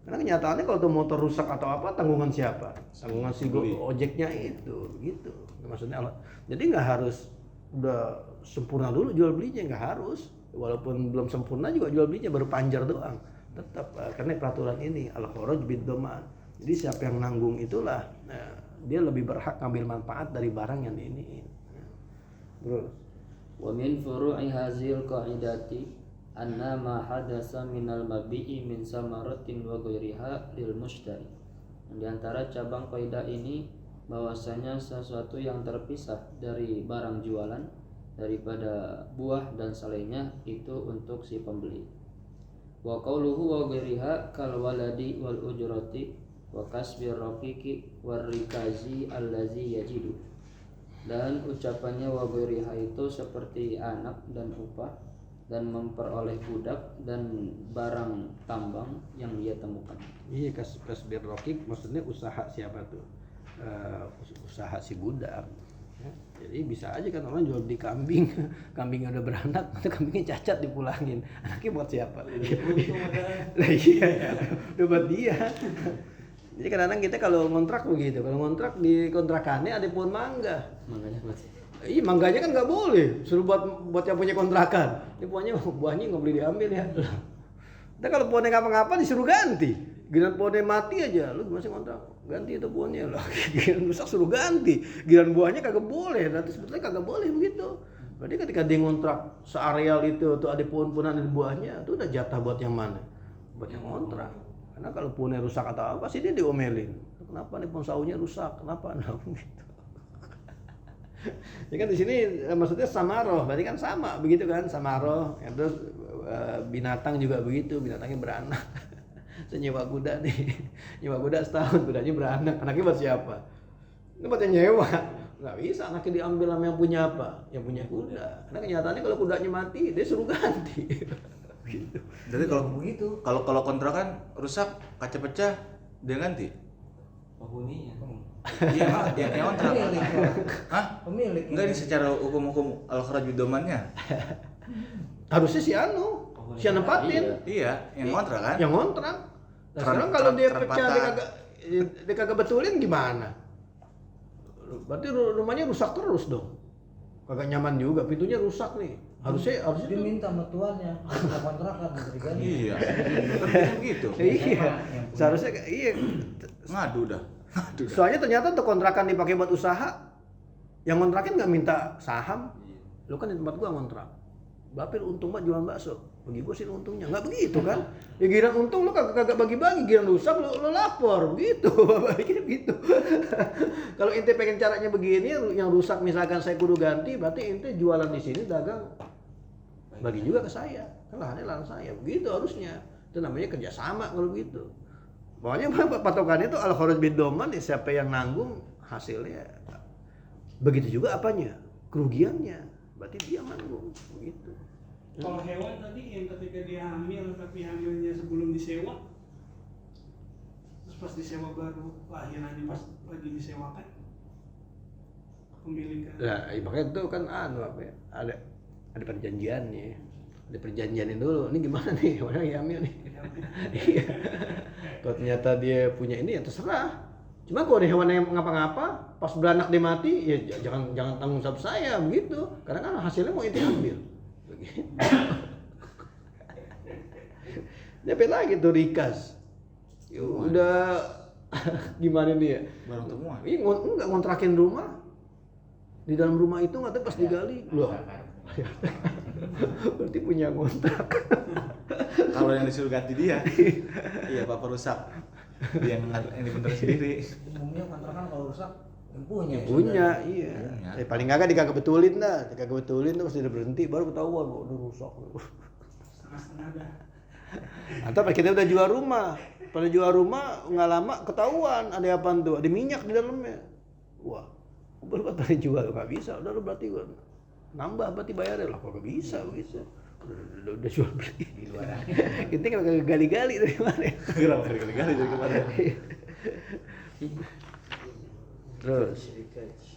Karena kenyataannya kalau tuh motor rusak atau apa, tanggungan siapa? Tanggungan si ojeknya itu, gitu. Maksudnya, jadi nggak harus udah sempurna dulu jual belinya, nggak harus. Walaupun belum sempurna juga jual belinya baru panjar doang. Tetap karena peraturan ini al-kharaj bid-dhaman. Jadi siapa yang nanggung itulah, dia lebih berhak ngambil manfaat dari barang yang ini. Terus. Wa min furu'i hazil qa'idati anna ma hadasa minal mabi'i min samaratin wa ghairiha lil mushtari. Di antara cabang kaidah ini bahwasanya sesuatu yang terpisah dari barang jualan daripada buah dan selainnya itu untuk si pembeli. Wa qauluhu wa ghairiha kal waladi wal ujrati wa kasbir raqiqi war rikazi allazi yajidu. Dan ucapannya wa ghairiha itu seperti anak dan upah dan memperoleh budak dan barang tambang yang dia temukan. Iya, kasbir raqiq maksudnya usaha siapa tuh? Usaha si budak. Ya, jadi bisa aja kan orang jual beli kambing, kambingnya udah beranak, atau kambingnya cacat dipulangin, anaknya buat siapa? Lah iya, udah buat dia. Jadi kadang-kadang kita kalau ngontrak begitu, kalau ngontrak di kontrakannya ada pohon mangga. Mangganya buat Iya, mangganya kan nggak boleh, suruh buat yang punya kontrakan. Ini buahnya nggak boleh diambil ya. Nah kalau pohonnya ngapa-ngapa disuruh ganti. Giliran pohonnya mati aja, lu gimana sih kontrak? Ganti itu pohonnya lah. Giliran rusak suruh ganti. Giliran buahnya kagak boleh. Berarti sebetulnya kagak boleh begitu. Berarti ketika dia ngontrak seareal itu tuh ada pohon-pohonan dan buahnya, itu udah jatah buat yang mana? Buat yang ngontrak. Karena kalau pohonnya rusak atau apa sih dia diomelin. Kenapa nih pohon sahunya rusak? Kenapa? Nah, gitu. Ya kan di sini maksudnya samaroh, berarti kan sama begitu kan, samaroh. Ya, terus binatang juga begitu, binatangnya beranak. Saya nyewa kuda nih, nyewa kuda setahun, kudanya beranak, anaknya buat siapa? Ini buat yang nyewa, nggak bisa anaknya diambil sama yang punya apa? Yang punya kuda. Karena kenyataannya kalau kudanya mati, dia suruh ganti. Gitu. Jadi kalau begitu, kalau kontrakan rusak, kaca pecah, dia ganti. Penghuninya. Iya, yang kontrak. Hah? Pemilik. Enggak, ini secara hukum al-kharaj bid-dhamannya. Harusnya si Siapa nempatin? Iya, yang ngontrak kan? Yang ngontrak. Nah, Keren- sekarang kalau dia keren pecah patah. dia kagak betulin gimana? Berarti rumahnya rusak terus dong. Kagak nyaman juga, pintunya rusak nih. Harusnya Dia minta sama tuannya, minta kontrakan diganti. Iya. Kan gitu. iya. Seharusnya iya. Ngadu dah. Ngadu dah. Soalnya ternyata untuk kontrakan dipakai buat usaha, yang kontrakin nggak minta saham. Lu kan di tempat gua ngontrak. Bapil untung banget jualan bakso. Bagi gua sih untungnya. Nggak begitu kan? Ya giran untung lu kagak bagi-bagi, giran rusak lu lapor. Begitu. Bapak pikir begitu. Kalau ente pengen caranya begini, yang rusak misalkan saya kudu ganti, berarti ente jualan di sini dagang bagi juga ke saya. Kan lahannya lahan saya. Begitu harusnya. Itu namanya kerjasama kalau begitu. Pokoknya patokannya itu al-kharaj bid-dhaman, siapa yang nanggung hasilnya. Begitu juga apanya? Kerugiannya. Berarti dia nanggung begitu. Kalau hewan tadi yang ketika dia hamil tapi hamilnya sebelum disewa, terus pas disewa baru lahirannya pas lagi disewakan, pemilikan. Nah, makanya itu kan apa ya? Ada perjanjiannya. Ada perjanjianin dulu. Ini gimana nih? Mana yang hamil nih? Iya. Kalau ternyata dia punya ini ya terserah. Cuma kalau ada hewan yang ngapa-ngapa, pas beranak dia mati, ya jangan tanggung jawab saya begitu. Karena kan hasilnya mau ente ambil. Begitu. Dapat lagi tuh Rikas. Ya udah gimana nih ya? Barang semua. Ini enggak ngontrakin rumah. Di dalam rumah itu nggak tahu pas digali. Loh. Berarti punya kontrak. Kalau yang disuruh ganti dia. Iya, Pak perusak. Dia yang bener sendiri. Umumnya kontrakan kalau rusak yang punya. Punya, iya. Punya. Paling kagak dikagak betulin dah. Dikagak betulin terus dia berhenti baru ketahuan kok udah rusak. Setengah-setengah dah. Atau pas kita udah jual rumah. Pada jual rumah nggak lama ketahuan ada apaan tuh? Ada minyak di dalamnya. Wah, baru pada jual nggak bisa. Udah lu berarti gua nambah berarti bayarnya lah. Kok nggak bisa begitu. Udah jual beli di luar. Kita nggak gali-gali dari mana? Kenapa kali-kali dari kemarin? Terus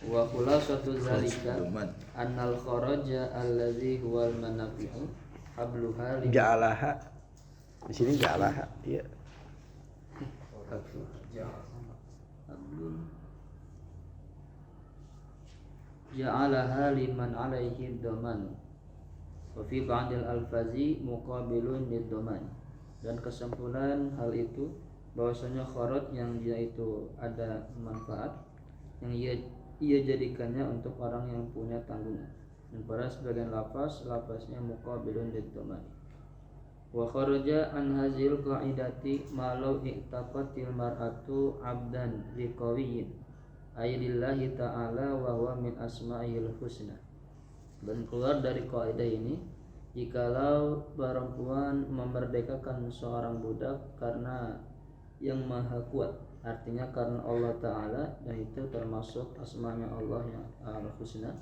Wa khulasatu zalika Cuman annal kharaja alladhi huwal manafi'u habluha li ja'alaha. Di sini ja'alaha, iya. hablun ja'alaha liman alaihi dhaman wa fi ba'dil alfazi muqabilun lid-dhaman. Dan kesimpulan hal itu bahwasanya kharaj yang dia itu ada manfaat yang ia jadikannya untuk orang yang punya tanggungan. Dan pada sebagian lafaznya muqabilun lid-dhaman. Wa kharaja an hazil qa'idati malau i'taqatil mar'atu 'abdan liqawiyyin aylillahi ta'ala wa huwa min asma'il husna. Dan keluar dari kaidah ini jikalau perempuan memerdekakan seorang budak karena yang maha kuat, artinya karena Allah Ta'ala, dan itu termasuk asmanya Allah yang al-husna.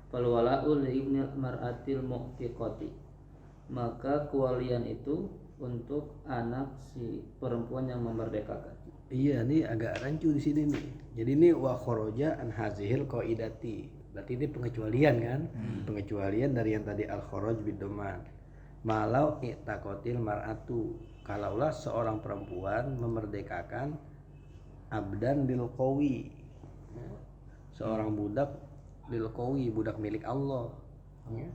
Fal wala'u li ibnil mar'atil mu'tiqati, maka kewalian itu untuk anak si perempuan yang memerdekakan. Iya, nih agak rancu di sini nih. Jadi ini wa kharaja an hazihil qaidati. Berarti ini pengecualian kan? Pengecualian dari yang tadi al kharaj bid-dhaman. Malau i'taqatil mar'atu. Kalaulah seorang perempuan memerdekakan abdan lil qawi. Seorang budak lil qawi, budak milik Allah. Ya.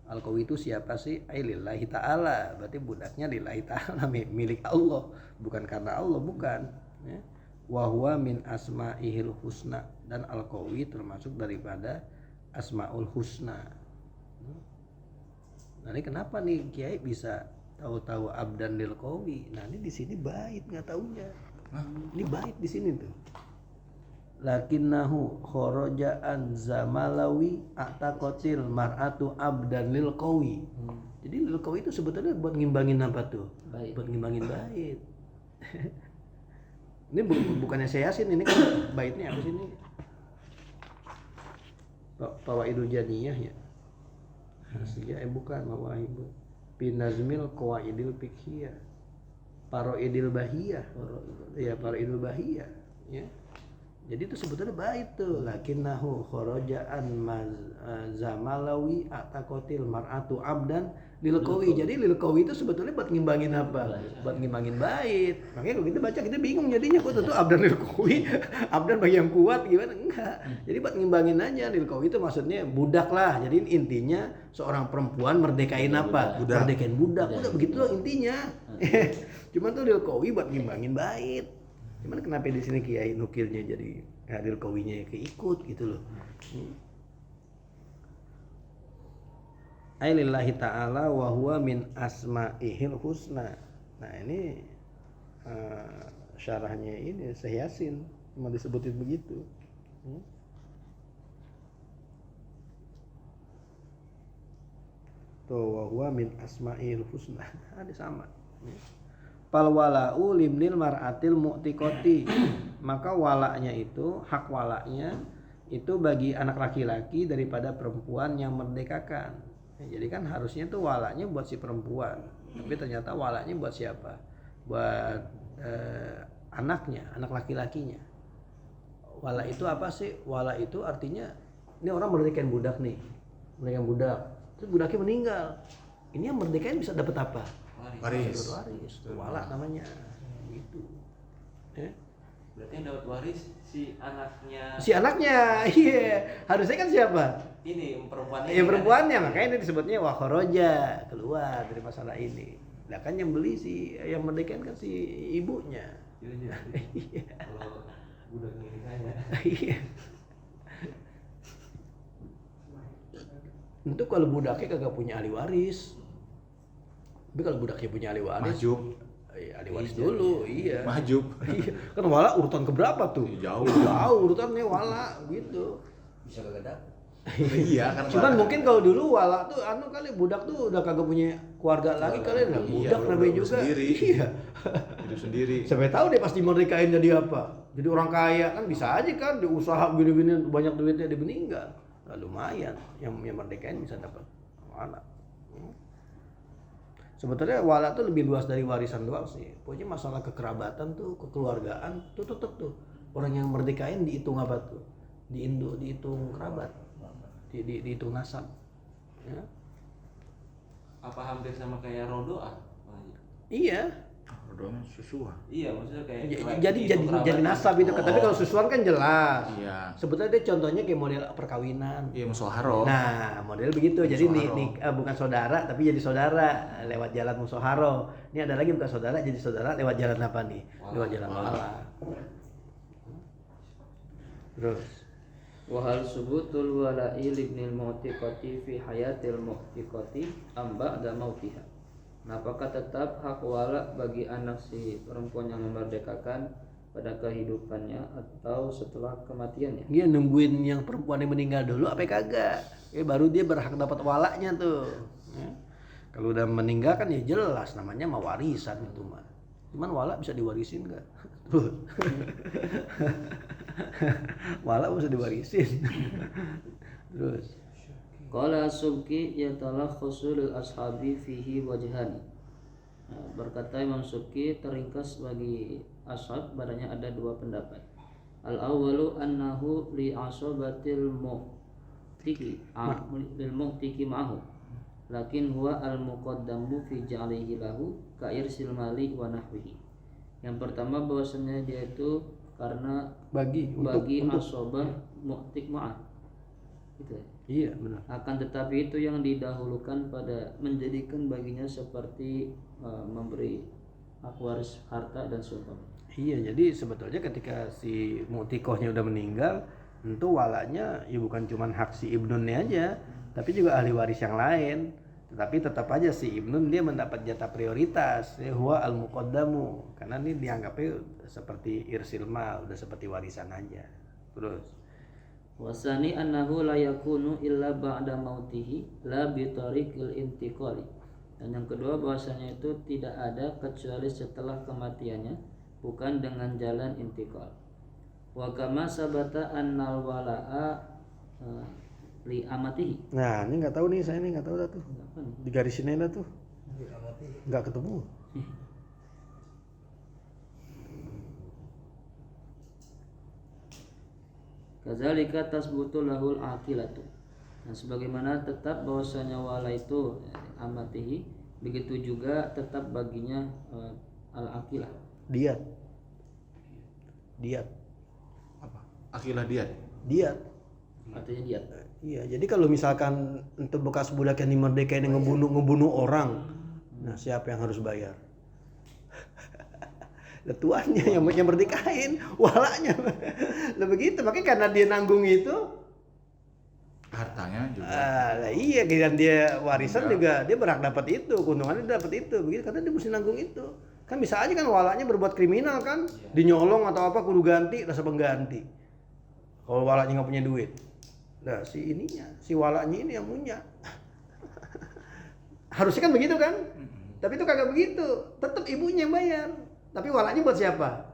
Al-qawi itu siapa sih? Lillahi ta'ala. Berarti budaknya lillahi ta'ala, milik Allah, bukan karena Allah, bukan. Ya. Wa huwa min asma'ihil husna, dan al-qawi termasuk daripada asmaul husna. Nah, ini kenapa nih Kiai bisa tahu-tahu abdan lil qawi? Nah, ini di sini bait enggak taunya. Ini bait di sini tuh. Lakinnahu kharaja an zamalawi ataqatil mar'atu abdan lil qawi. Jadi lil qawi itu sebetulnya buat ngimbangin apa tuh? Bait. Buat ngimbangin bait. Ini bukannya saya yasin, ini kan baitnya apa sih ini? Fawaidul janiyah ya. Aslinya bukan mawahib. Pinazmil qawaidil fiqhiyah. Paroidil bahiyah. Ya, paroidil bahiyah, ya. Jadi itu sebetulnya bait tuh, lakinnahu kharajaan zamalawi atakotil mar'atu abdan lil qawi. Jadi lil qawi itu sebetulnya buat ngimbangin apa? Buat ngimbangin bait. Makanya kalau kita baca kita bingung jadinya, kok tentu abdan lil qawi, abdan bagi yang kuat gimana? Enggak. Jadi buat ngimbangin aja. Lil qawi itu maksudnya budak lah. Jadi intinya seorang perempuan merdekain apa? Merdekain budak. Udah begitu loh intinya. Cuman tuh lil qawi buat ngimbangin bait. Cuman kenapa di sini Kiai nukilnya jadi lil qawinya keikut gitu loh. Ailillahi ta'ala wa huwa min asma'ihil husna. Nah ini syarahnya ini Syekh Yasin cuma disebutin begitu. Tuh wa huwa min asma'ihil husna. Ada sama. Fal wala'u limnil mar'atil mu'tiqati. Maka walaknya itu, hak walaknya itu bagi anak laki-laki daripada perempuan yang merdekakan. Jadi kan harusnya tuh walaknya buat si perempuan, tapi ternyata walaknya buat siapa? Buat anaknya, anak laki-lakinya. Walak itu apa sih? Walak itu artinya ini orang merdekain budak nih, merdekain budak, terus budaknya meninggal. Ini yang merdekain bisa dapat apa? Waris. Walak namanya. Gitu. Berarti yang dapat waris si anaknya. Si anaknya, iya. Harusnya kan siapa? Ini perempuannya. Ya perempuannya, makanya ini disebutnya wa kharaja, keluar dari masalah ini. Lah kan yang beli si yang merdekain kan si ibunya. Iya. Kalau budak ini kaya. Iya. Itu kalau budaknya kagak punya ahli waris. Tapi kalau budaknya punya ahli waris, Mahjub. ahli waris dulu, iya. Mahjub. Iya. Kan wala urutan keberapa tuh? Jauh. Jauh urutannya wala gitu. Bisa kagak dapat. Iya kan. Cuman mungkin kalau dulu wala tuh kali budak tuh udah kagak punya keluarga lagi kali enggak. Iya, Budak namanya udah juga. sendiri. Iya. Hidup sendiri. Sampai tahu dia pasti merdekain jadi apa? Jadi orang kaya kan bisa aja kan di usaha gini-gini banyak duitnya dia meninggal. Nah, lumayan yang merdekain bisa dapat wala. Sebetulnya wala tuh lebih luas dari warisan doang sih. Pokoknya masalah kekerabatan tuh, kekeluargaan tuh tetep tuh. Orang yang merdekain dihitung apa tuh? Dihitung kerabat. Dihitung nasab. Ya. Apa hampir sama kayak rodoah? Iya. Rodong susuan. Iya, maksudnya kayak Jadi nasab itu. Tapi kalau susuan kan jelas. Iya. Sebetulnya dia contohnya kayak model perkawinan. Iya musoharo. Nah, model begitu. Jadi Musoharo. bukan saudara tapi jadi saudara lewat jalan musoharo. Ini ada lagi bukan saudara jadi saudara lewat jalan apa nih? Lewat jalan wala. Terus Wa hal subutul wala'i libnil mu'tiqati fi hayatil mu'tiqati am ba'da mautiha. Nah, apakah tetap hak wala bagi anak si perempuan yang memerdekakan pada kehidupannya atau setelah kematiannya? dia nungguin yang perempuan yang meninggal dulu apa kagak? Baru dia berhak dapat walaknya tuh. Ya. Kalau udah meninggal kan ya jelas namanya mah warisan itu mah. Cuman walak bisa diwarisin enggak? Tuh. Walak bisa diwarisin. Terus Qala Subki yatalakhasu lil ashabi fihi wajhani. Nah, berkata Imam Subki teringkas bagi ashab padanya ada dua pendapat. Al awwalu annahu li asabatil mu'tiki lil mu'tiki ma'hu. Lakin huwa al muqaddamu fi ja'lihi lahu ka irsil mali wa nahwihi. Yang pertama bahwasanya dia itu karena bagi asabah mu'tik ma'ah. Gitu ya. iya benar. Akan tetapi itu yang didahulukan pada menjadikan baginya seperti memberi hak waris harta dan seumpama. Iya, jadi sebetulnya ketika si mu'tikohnya udah meninggal, tentu walaknya ya bukan cuma hak si ibnunnya aja, tapi juga ahli waris yang lain. Tetapi tetap aja si ibnun dia mendapat jatah prioritas, ya huwa al muqaddamu, karena ini dianggapnya seperti irsil mal, udah seperti warisan aja. Terus Wasani annahu la yakunu illa ba'da mautihi la bi tariqil intiqali. Dan yang kedua bahwasanya itu tidak ada kecuali setelah kematiannya, bukan dengan jalan intiqal. Wa kama sabata annal wala'a li amatihi. nah ini nggak tahu nih, saya nih nggak tahu dah tuh. Apa nih? Digarisin aja tuh. Nggak ketemu. Kadzalika tasbutu lahul aqilatu. Dan sebagaimana tetap bahwasanya wala itu amatihi, begitu juga tetap baginya al-aqilah. Diat. Apa? Akilah diat. Artinya diat. Iya, jadi kalau misalkan untuk bekas budak yang dimerdekain yang ngebunuh orang, nah siapa yang harus bayar? Tuannya yang merdekain, walanya. Lah begitu, makanya karena dia nanggung itu, Hartanya juga. lah iya, kan dia warisan juga dia berhak dapat itu, keuntungannya dia dapat itu, begitu karena dia mesti nanggung itu. Kan bisa aja kan walanya berbuat kriminal kan, dinyolong atau apa kudu ganti, rasa pengganti. Kalau walanya nggak punya duit, nah si walanya ini yang punya. Harusnya kan begitu kan? Tapi itu kagak begitu, tetap ibunya yang bayar. Tapi walanya buat siapa?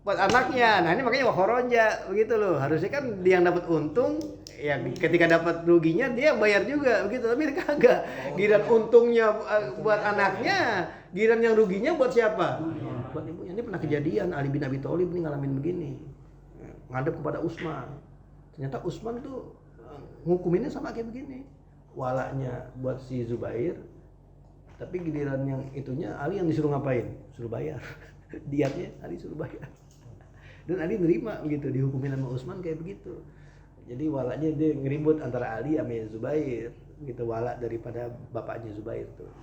Buat anaknya. Nah ini makanya wakhoroja begitu loh. Harusnya kan dia yang dapat untung, ya ketika dapat ruginya dia bayar juga begitu. Tapi kagak. Giliran untungnya buat anaknya, giliran yang ruginya buat siapa? Buat ibunya. Ini pernah kejadian Ali bin Abi Thalib nih ngalamin begini. Ngadep kepada Utsman. Ternyata Utsman tuh ngukuminnya sama kayak begini. Walanya buat si Zubair, tapi giliran yang itunya Ali yang disuruh ngapain? Suruh bayar. Diatnya Ali suruh bayar. Dan Ali nerima begitu, dihukumin sama Utsman kayak begitu. Jadi walanya dia ngeribut antara Ali sama Zubair, gitu, wala daripada bapaknya Zubair tuh.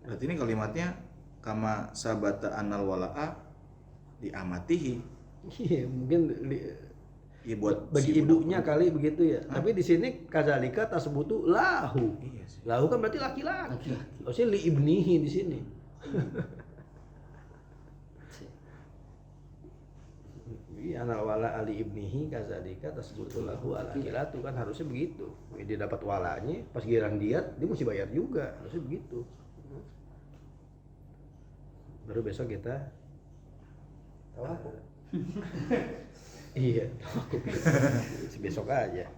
Berarti ini kalimatnya kama sabata anal wala'a diamatihi. Iya, mungkin Ya buat bagi si ibunya budak. kali begitu ya. Tapi di sini kadzalika tasbutu lahu. Iya sih. Lahu kan berarti laki-laki. Maksudnya li ibnihi di sini. Iya, anal wala ali ibnihi kadzalika tasbutu lahu al-aqilatu, kan harusnya begitu. Dia dapat walanya, pas giliran diat dia mesti bayar juga. Harusnya begitu. Baru besok kita tawakuf. Iya, tawakuf. Besok aja.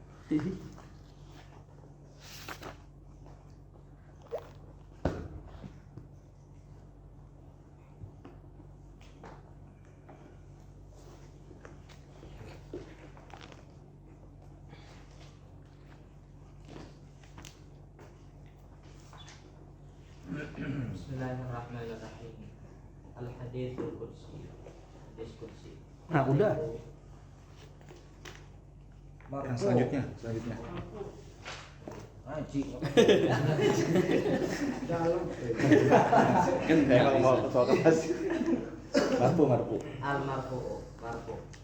Bismillahirrahmanirrahim. Al-haditsul qudsi. Hadis qudsi. Nah, udah. Yang selanjutnya. Haji. Kan saya kalau mau ke soal kelas. Marfu. Al-marfu.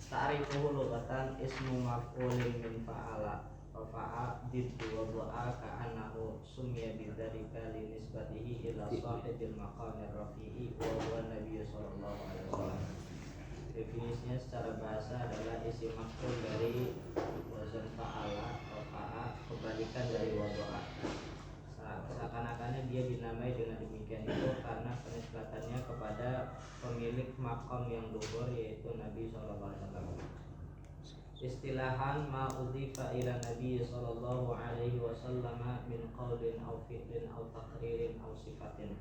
Ta'rifuhu lughatan ismu maf'ulin min fa'ala. Fa'a diddu wa du'a ka'annahu summiya bidzalika li nisbatihi ila sahibil maqamir rafi'i wa huwa Nabi sallallahu alaihi wasallam. Definisinya secara bahasa adalah isim maf'ul dari wazan fa'ala atau fa'a, kebalikan dari wadu'a. Seakan-akannya dia dinamai dengan demikian itu karena penisbatannya kepada pemilik maqam yang luhur, yaitu Nabi sallallahu alaihi wasallam. Istilahan ma udhifa ila Nabi sallallahu alaihi wasallam min qaulin aw fi'lin aw taqririn aw sifatin.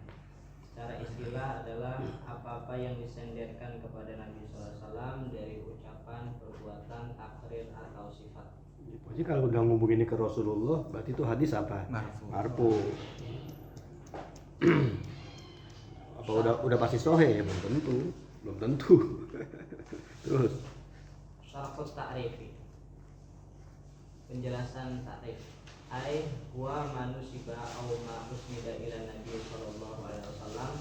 Secara istilah adalah apa-apa yang disenderkan kepada Nabi sallallahu alaihi wasallam dari ucapan, perbuatan, takrir atau sifat. Jadi kalau udah ngomong ini ke Rasulullah, berarti itu hadis apa? Marfu. Apa udah pasti sahih? Belum tentu. Terus Syarhut ta'rifi. Penjelasan ta'rif. Ai huwa manusiba aw ma usnida ila Nabi sallallahu alaihi wasallam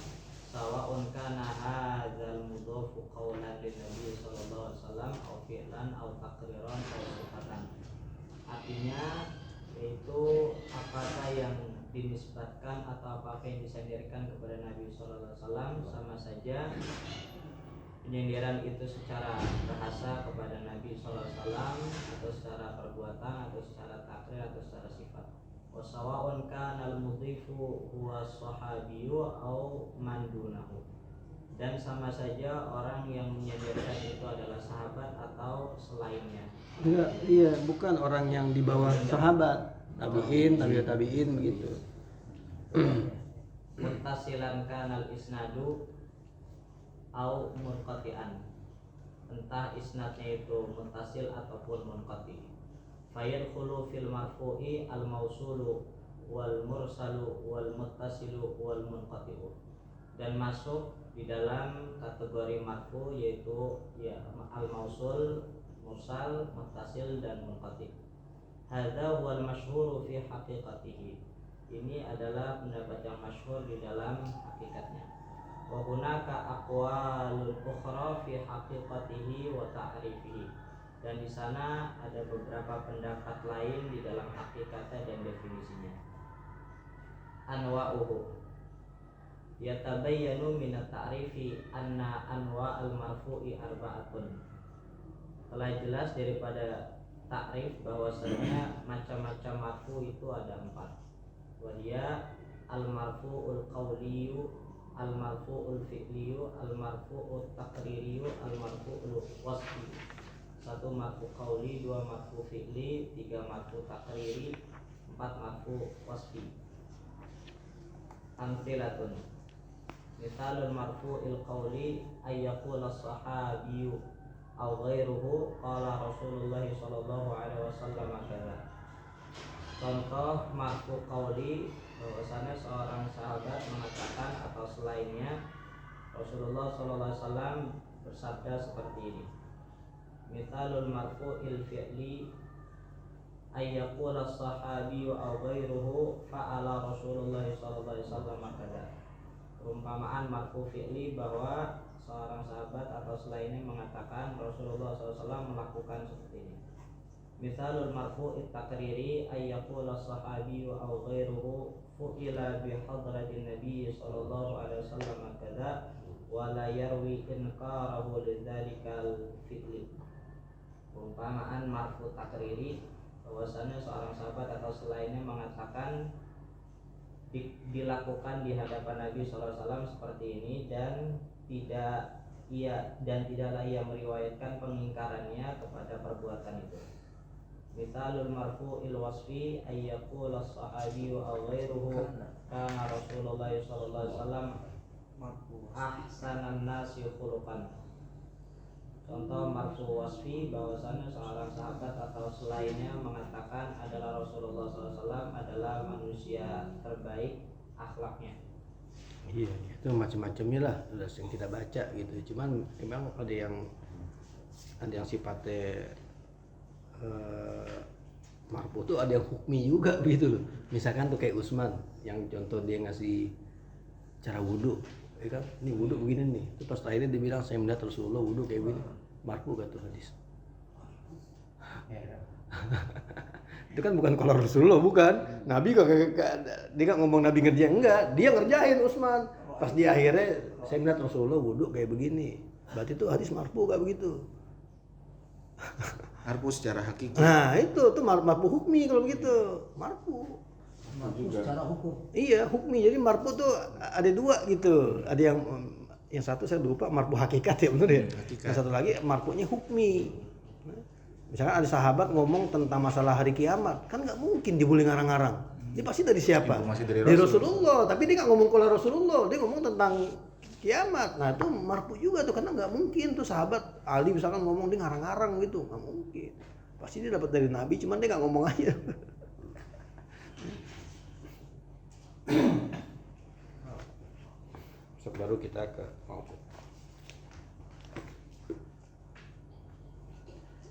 sawa'un kana hadzal mudhafu qawlan lin Nabi sallallahu alaihi wasallam aw fi'lan aw taqriran aw sifatan. Artinya yaitu apakah yang dinisbatkan atau apakah yang disandarkan kepada Nabi sallallahu alaihi wasallam, sama saja penyandaran itu secara bahasa kepada Nabi sallallahu alaihi wasallam atau secara perbuatan atau secara takrir atau secara sifat. Wa sawa'un kana al-mudhifu huwa sahabiyyu au man dunahu. Dan sama saja orang yang menyandarkan itu adalah sahabat atau selainnya. enggak, iya, bukan orang yang di bawah sahabat, tabi'in begitu. Muttasilan kanal isnadu au munqati'an. entah isnadnya itu muttasil ataupun munqati. Fayadkhulu fil marfu'i al mausulu wal mursalu wal muttasilu wal munqati'u, dan masuk di dalam kategori marfu yaitu ya al mausul, mursal, muttasil dan munqati'. Hadza huwal masyhur fi haqiqatihi. Ini adalah pendapat yang masyhur di dalam hakikatnya. Wa hunaka aqwalul ukhra fi haqiqatihi wa ta'rifihi. Dan di sana ada beberapa pendapat lain di dalam hakikatnya dan definisinya. Anwa'uhu yatabayyanu min at-ta'rifi anna anwa'al marfu'i arba'atun. Telah jelas daripada takrif bahwasanya macam-macam marfu itu ada 4. Wadiya al-marfu'ul qawliyu, al-marfu'ul fi'liyu, al-marfu'ut taqririyu, al-marfu'ul wasfi. 1 marfu qawli, 2 marfu fi'li, 3 marfu taqriri, 4 marfu wasfi. Amtsilatun. Misalul marfu'il qawli ayyaqula as-sahabiyyu aw ghairuhu qala Rasulullah sallallahu alaihi wasallam kadza. Contoh marfu qauli, bahwasanya seorang sahabat mengatakan atau selainnya Rasulullah sallallahu alaihi wasallam bersabda seperti ini. Mithalul marfu'il fi'li ayyaqula as-sahabiyyu aw ghairuhu fa'ala Rasulullah sallallahu alaihi wasallam kadza. Perumpamaan marfu fi'li bahwa seorang sahabat atau selainnya mengatakan Rasulullah SAW melakukan seperti ini. Misalul marfu'it taqriri ayyaqula as-sahabiyyu aw ghairuhu fu'ila bi hadratin nabiy sallallahu alaihi wasallam kadza wa la yarwi inkarahu lidzalikal fi'li. Perumpamaan marfu taqriri bahwasanya seorang sahabat atau selainnya mengatakan dilakukan di hadapan Nabi SAW seperti ini dan tidaklah ia meriwayatkan pengingkarannya kepada perbuatan itu. Mithalul marfu'il wasfi ayyaqula as-sahabiyyu aw ghairuhu kana Rasulullah sallallahu alaihi wasallam ahsanan nasi khuluqan. Contoh marfu wasfi bahwasanya seorang sahabat atau selainnya mengatakan adalah Rasulullah SAW adalah manusia terbaik akhlaknya. Iya, itu macam-macamnya lah yang kita baca gitu. Cuman memang ada yang sifatnya marfu tuh ada yang hukmi juga gitu loh. Misalkan tuh kayak Utsman yang contoh dia ngasih cara wudhu, ya kan? Ini wudhu begini nih. Terus pas akhirnya dia bilang saya melihat Rasulullah wudhu kayak begini. Marfu gak tuh hadis? Itu kan bukan kalau Rasulullah, bukan. Nabi kok dia gak ngomong Nabi ngerjain, enggak. Dia ngerjain Utsman. Pas di akhirnya saya melihat Rasulullah wudhu kayak begini. Berarti itu hadis marfu gak begitu? Marfu secara hakiki. Nah itu tuh marfu hukmi kalau begitu. Marfu. Marfu secara hukum. Iya hukmi. Jadi marfu tuh ada 2 gitu. Ada yang satu saya lupa marfu hakikat ya benar ya. Yang satu lagi marfunya hukmi. Misalkan ada sahabat ngomong tentang masalah hari kiamat, kan nggak mungkin dibully ngarang-ngarang. Dia pasti dari siapa? Informasi dari Rasulullah. Tapi dia nggak ngomong kalau Rasulullah, dia ngomong tentang kiamat. Nah itu marfu juga tuh, karena nggak mungkin tuh sahabat Ali misalkan ngomong dia ngarang-ngarang gitu, nggak mungkin. Pasti dia dapat dari Nabi, cuman dia nggak ngomong aja. Baru kita ke mau